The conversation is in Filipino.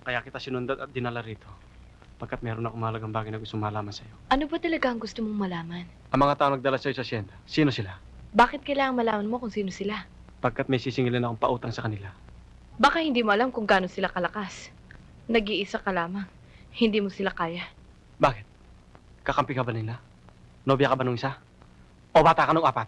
Kaya kita sinundan at dinala rito. Pagkat meron akong mahalagang bagay na gusto malaman sa'yo. Ano ba talaga ang gusto mong malaman? Ang mga tao nagdala sa'yo sa asyenda, sino sila? Bakit kailangan malaman mo kung sino sila? Pagkat may sisingilin akong pautang sa kanila. Baka hindi mo alam kung gaano sila kalakas. Nag-iisa ka lamang. Hindi mo sila kaya. Bakit? Kakampi ka ba nila? Nobya ka ba nung isa? O bata ka nung apat?